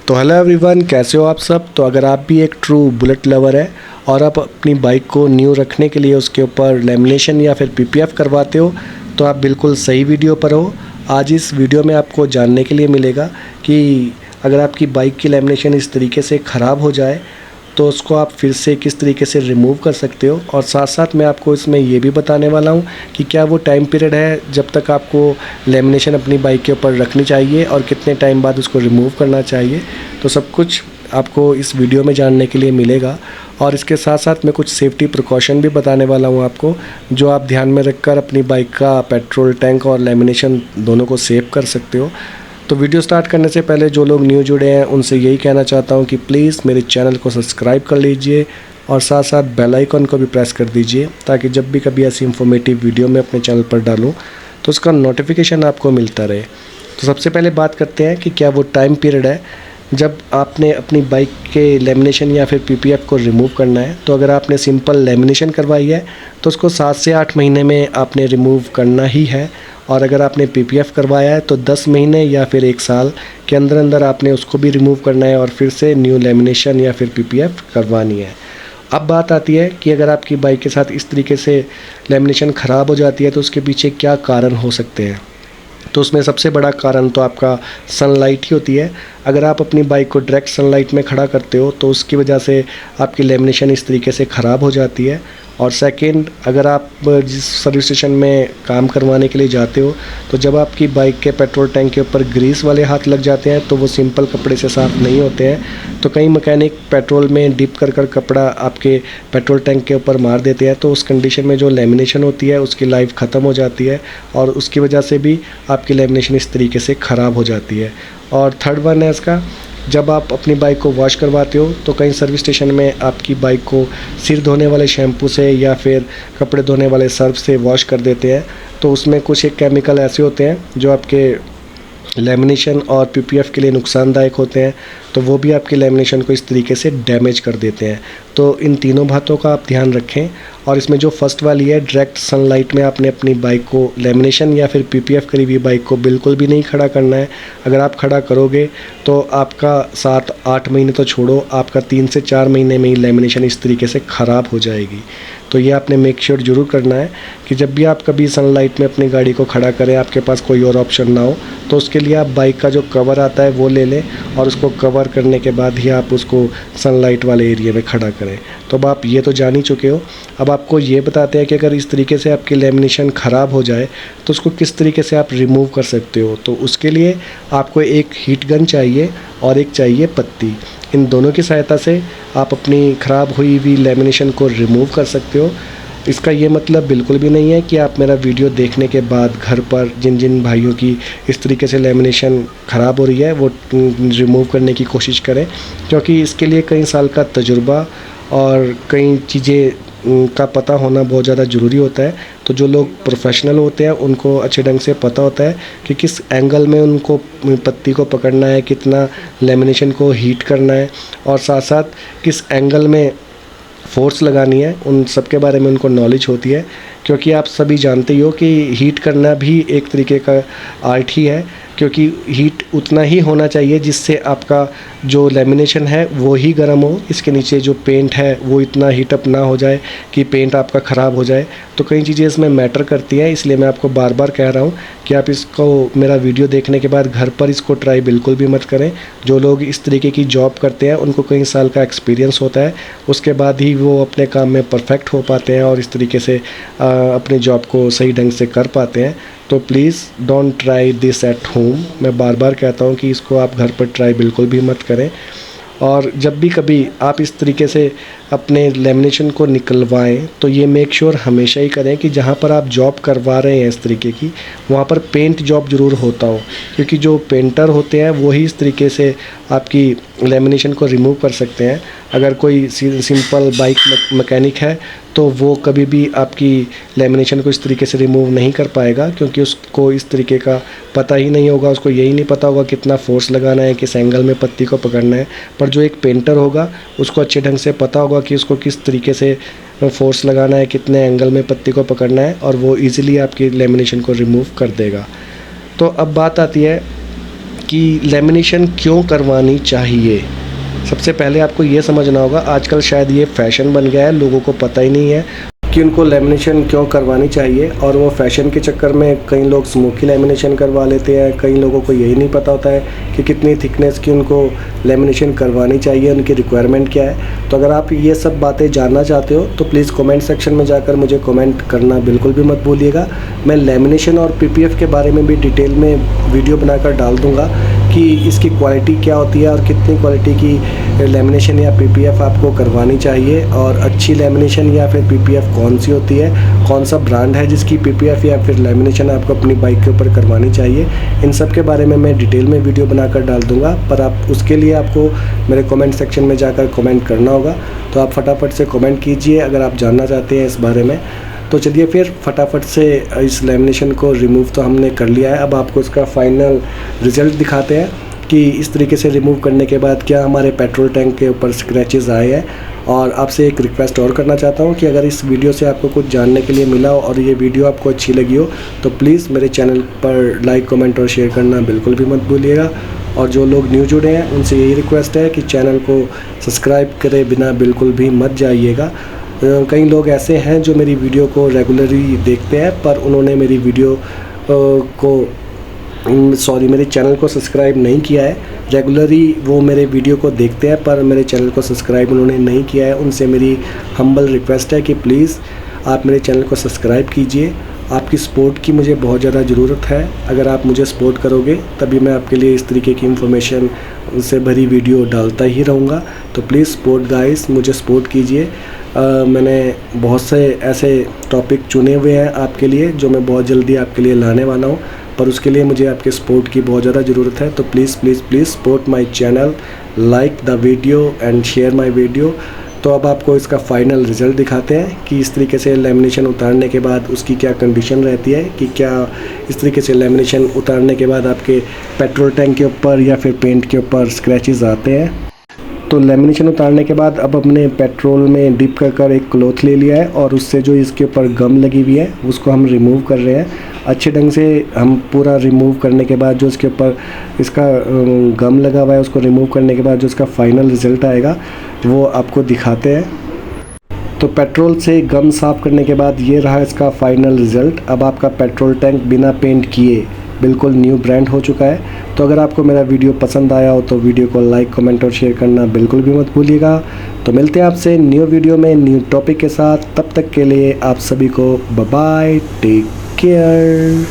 तो hello everyone, कैसे हो आप सब। तो अगर आप भी एक ट्रू बुलेट लवर है और आप अपनी बाइक को न्यू रखने के लिए उसके ऊपर लेमिनेशन या फिर पीपीएफ करवाते हो तो आप बिल्कुल सही वीडियो पर हो। आज इस वीडियो में आपको जानने के लिए मिलेगा कि अगर आपकी बाइक की लेमिनेशन इस तरीके से ख़राब हो जाए तो उसको आप फिर से किस तरीके से रिमूव कर सकते हो, और साथ साथ मैं आपको इसमें ये भी बताने वाला हूँ कि क्या वो टाइम पीरियड है जब तक आपको लेमिनेशन अपनी बाइक के ऊपर रखनी चाहिए और कितने टाइम बाद उसको रिमूव करना चाहिए। तो सब कुछ आपको इस वीडियो में जानने के लिए मिलेगा, और इसके साथ साथ मैं कुछ सेफ्टी प्रिकॉशन भी बताने वाला हूँ आपको, जो आप ध्यान में रखकर अपनी बाइक का पेट्रोल टैंक और लेमिनेशन दोनों को सेव कर सकते हो। तो वीडियो स्टार्ट करने से पहले जो लोग न्यू जुड़े हैं उनसे यही कहना चाहता हूं कि प्लीज़ मेरे चैनल को सब्सक्राइब कर लीजिए और साथ साथ बेल आइकन को भी प्रेस कर दीजिए, ताकि जब भी कभी ऐसी इंफॉर्मेटिव वीडियो मैं अपने चैनल पर डालूं तो उसका नोटिफिकेशन आपको मिलता रहे। तो सबसे पहले बात करते हैं कि क्या वो टाइम पीरियड है जब आपने अपनी बाइक के लेमिनेशन या फिर पीपीएफ को रिमूव करना है। तो अगर आपने सिंपल लेमिनेशन करवाई है तो उसको 7 से 8 महीने में आपने रिमूव करना ही है, और अगर आपने पीपीएफ करवाया है तो 10 महीने या फिर 1 साल के अंदर अंदर आपने उसको भी रिमूव करना है और फिर से न्यू लेमिनेशन या फिर पीपीएफ करवानी है। अब बात आती है कि अगर आपकी बाइक के साथ इस तरीके से लेमिनेशन ख़राब हो जाती है तो उसके पीछे क्या कारण हो सकते हैं। तो उसमें सबसे बड़ा कारण तो आपका सनलाइट ही होती है। अगर आप अपनी बाइक को डायरेक्ट सनलाइट में खड़ा करते हो तो उसकी वजह से आपकी लेमिनेशन इस तरीके से ख़राब हो जाती है। और सेकंड, अगर आप जिस सर्विस स्टेशन में काम करवाने के लिए जाते हो तो जब आपकी बाइक के पेट्रोल टैंक के ऊपर ग्रीस वाले हाथ लग जाते हैं तो वो सिंपल कपड़े से साफ़ नहीं होते हैं। तो कई मैकेनिक पेट्रोल में डिप कर कपड़ा आपके पेट्रोल टैंक के ऊपर मार देते हैं, तो उस कंडीशन में जो लेमिनेशन होती है उसकी लाइफ ख़त्म हो जाती है और उसकी वजह से भी आपकी लेमिनेशन इस तरीके से ख़राब हो जाती है। और थर्ड वन है इसका, जब आप अपनी बाइक को वॉश करवाते हो तो कई सर्विस स्टेशन में आपकी बाइक को सिर धोने वाले शैम्पू से या फिर कपड़े धोने वाले सर्फ से वॉश कर देते हैं। तो उसमें कुछ एक केमिकल ऐसे होते हैं जो आपके लेमिनेशन और पीपीएफ के लिए नुकसानदायक होते हैं, तो वो भी आपके लेमिनेशन को इस तरीके से डैमेज कर देते हैं। तो इन तीनों बातों का आप ध्यान रखें। और इसमें जो फर्स्ट वाली है, डायरेक्ट सनलाइट में आपने अपनी बाइक को लेमिनेशन या फिर पीपीएफ करी हुई बाइक को बिल्कुल भी नहीं खड़ा करना है। अगर आप खड़ा करोगे तो आपका 7-8 महीने तो छोड़ो, आपका 3 से 4 महीने में ही लेमिनेशन इस तरीके से ख़राब हो जाएगी। तो ये आपने मेक श्योर ज़रूर करना है कि जब भी आप कभी सनलाइट में अपनी गाड़ी को खड़ा करें, आपके पास कोई और ऑप्शन ना हो, तो उसके लिए आप बाइक का जो कवर आता है वो ले लें और उसको कवर करने के बाद ही आप उसको सनलाइट वाले एरिया में खड़ा करें। तो अब आप ये तो जान ही चुके हो। अब आपको ये बताते हैं कि अगर इस तरीके से आपकी लेमिनेशन ख़राब हो जाए तो उसको किस तरीके से आप रिमूव कर सकते हो। तो उसके लिए आपको एक हीट गन चाहिए और एक चाहिए पत्ती। इन दोनों की सहायता से आप अपनी ख़राब हुई हुई लेमिनेशन को रिमूव कर सकते हो। इसका ये मतलब बिल्कुल भी नहीं है कि आप मेरा वीडियो देखने के बाद घर पर जिन जिन भाइयों की इस तरीके से लेमिनेशन ख़राब हो रही है वो रिमूव करने की कोशिश करें, क्योंकि इसके लिए कई साल का तजुर्बा और कई चीज़ें का पता होना बहुत ज़्यादा ज़रूरी होता है। तो जो लोग प्रोफेशनल होते हैं उनको अच्छे ढंग से पता होता है कि किस एंगल में उनको पत्ती को पकड़ना है, कितना लेमिनेशन को हीट करना है और साथ साथ किस एंगल में फोर्स लगानी है, उन सब के बारे में उनको नॉलेज होती है। क्योंकि आप सभी जानते ही हो कि हीट करना भी एक तरीके का आर्ट ही है, क्योंकि हीट उतना ही होना चाहिए जिससे आपका जो लेमिनेशन है वो ही गर्म हो, इसके नीचे जो पेंट है वो इतना हीटअप ना हो जाए कि पेंट आपका ख़राब हो जाए। तो कई चीज़ें इसमें मैटर करती हैं, इसलिए मैं आपको बार बार कह रहा हूँ कि आप इसको मेरा वीडियो देखने के बाद घर पर इसको ट्राई बिल्कुल भी मत करें। जो लोग इस तरीके की जॉब करते हैं उनको कई साल का एक्सपीरियंस होता है, उसके बाद ही वो अपने काम में परफेक्ट हो पाते हैं और इस तरीके से अपने जॉब को सही ढंग से कर पाते हैं। तो please don't try this at home. मैं बार बार कहता हूँ कि इसको आप घर पर ट्राई बिल्कुल भी मत करें। और जब भी कभी आप इस तरीके से अपने लेमिनेशन को निकलवाएं तो ये मेक श्योर हमेशा ही करें कि जहाँ पर आप जॉब करवा रहे हैं इस तरीके की, वहाँ पर पेंट जॉब ज़रूर होता हो, क्योंकि जो पेंटर होते हैं वही इस तरीके से आपकी लेमिनेशन को रिमूव कर सकते हैं। अगर कोई सिंपल बाइक मैकेनिक है तो वो कभी भी आपकी लेमिनेशन को इस तरीके से रिमूव नहीं कर पाएगा, क्योंकि उसको इस तरीके का पता ही नहीं होगा, उसको यही नहीं पता होगा कितना फोर्स लगाना है, किस एंगल में पत्ती को पकड़ना है। पर जो एक पेंटर होगा उसको अच्छे ढंग से पता होगा कि उसको किस तरीके से फोर्स लगाना है, कितने एंगल में पत्ती को पकड़ना है, और वो ईज़िली आपकी लेमिनेशन को रिमूव कर देगा। तो अब बात आती है कि लेमिनेशन क्यों करवानी चाहिए। सबसे पहले आपको ये समझना होगा, आजकल शायद ये फ़ैशन बन गया है, लोगों को पता ही नहीं है कि उनको लेमिनेशन क्यों करवानी चाहिए, और वो फ़ैशन के चक्कर में कई लोग स्मोकी लेमिनेशन करवा लेते हैं। कई लोगों को यही नहीं पता होता है कि कितनी थिकनेस की उनको लेमिनेशन करवानी चाहिए, उनकी रिक्वायरमेंट क्या है। तो अगर आप ये सब बातें जानना चाहते हो तो प्लीज़ कमेंट सेक्शन में जाकर मुझे कमेंट करना बिल्कुल भी मत भूलिएगा। मैं लेमिनेशन और पीपीएफ के बारे में भी डिटेल में वीडियो बनाकर डाल दूँगा कि इसकी क्वालिटी क्या होती है और कितनी क्वालिटी की लेमिनेशन या पीपीएफ आपको करवानी चाहिए, और अच्छी लेमिनेशन या फिर पीपीएफ कौन सी होती है, कौन सा ब्रांड है जिसकी पीपीएफ या फिर लेमिनेशन आपको अपनी बाइक के ऊपर करवानी चाहिए। इन सब के बारे में मैं डिटेल में वीडियो बनाकर डाल दूंगा, पर आप उसके लिए आपको मेरे कमेंट सेक्शन में जाकर कमेंट करना होगा। तो आप फटाफट से कमेंट कीजिए अगर आप जानना चाहते हैं इस बारे में। तो चलिए फिर फटाफट से इस लेमिनेशन को रिमूव तो हमने कर लिया है, अब आपको इसका फाइनल रिज़ल्ट दिखाते हैं कि इस तरीके से रिमूव करने के बाद क्या हमारे पेट्रोल टैंक के ऊपर स्क्रैचेस आए हैं। और आपसे एक रिक्वेस्ट और करना चाहता हूं कि अगर इस वीडियो से आपको कुछ जानने के लिए मिला हो और ये वीडियो आपको अच्छी लगी हो तो प्लीज़ मेरे चैनल पर लाइक, कमेंट और शेयर करना बिल्कुल भी मत भूलिएगा। और जो लोग न्यू जुड़े हैं उनसे यही रिक्वेस्ट है कि चैनल को सब्सक्राइब करे बिना बिल्कुल भी मत जाइएगा। कई लोग ऐसे हैं जो मेरी वीडियो को रेगुलरली देखते हैं पर उन्होंने मेरी वीडियो मेरे चैनल को सब्सक्राइब नहीं किया है। रेगुलरली वो मेरे वीडियो को देखते हैं पर मेरे चैनल को सब्सक्राइब उन्होंने नहीं किया है। उनसे मेरी हम्बल रिक्वेस्ट है कि प्लीज़ आप मेरे चैनल को सब्सक्राइब कीजिए। आपकी सपोर्ट की मुझे बहुत ज़्यादा ज़रूरत है। अगर आप मुझे सपोर्ट करोगे तभी मैं आपके लिए इस तरीके की इन्फॉर्मेशन से भरी वीडियो डालता ही रहूँगा। तो प्लीज़ सपोर्ट गाइस, मुझे सपोर्ट कीजिए। मैंने बहुत से ऐसे टॉपिक चुने हुए हैं आपके लिए जो मैं बहुत जल्दी आपके लिए लाने वाला हूँ, पर उसके लिए मुझे आपके सपोर्ट की बहुत ज़्यादा ज़रूरत है। तो please please please support my channel, like the video and share my video. तो अब आपको इसका फ़ाइनल रिज़ल्ट दिखाते हैं कि इस तरीके से लेमिनेशन उतारने के बाद उसकी क्या कंडीशन रहती है, कि क्या इस तरीके से लेमिनेशन उतारने के बाद आपके पेट्रोल टैंक के ऊपर या फिर पेंट के ऊपर स्क्रैचेस आते हैं। तो लेमिनेशन उतारने के बाद अब अपने पेट्रोल में डिप कर एक क्लॉथ ले लिया है और उससे जो इसके ऊपर गम लगी हुई है उसको हम रिमूव कर रहे हैं। अच्छे ढंग से हम पूरा रिमूव करने के बाद जो इसके ऊपर इसका गम लगा हुआ है उसको रिमूव करने के बाद जो इसका फाइनल रिज़ल्ट आएगा वो आपको दिखाते हैं। तो पेट्रोल से गम साफ़ करने के बाद ये रहा इसका फाइनल रिज़ल्ट। अब आपका पेट्रोल टैंक बिना पेंट किए बिल्कुल न्यू ब्रांड हो चुका है। तो अगर आपको मेरा वीडियो पसंद आया हो तो वीडियो को लाइक, कमेंट और शेयर करना बिल्कुल भी मत भूलिएगा। तो मिलते हैं आपसे न्यू वीडियो में न्यू टॉपिक के साथ। तब तक के लिए आप सभी को बाय बाय, टेक केयर।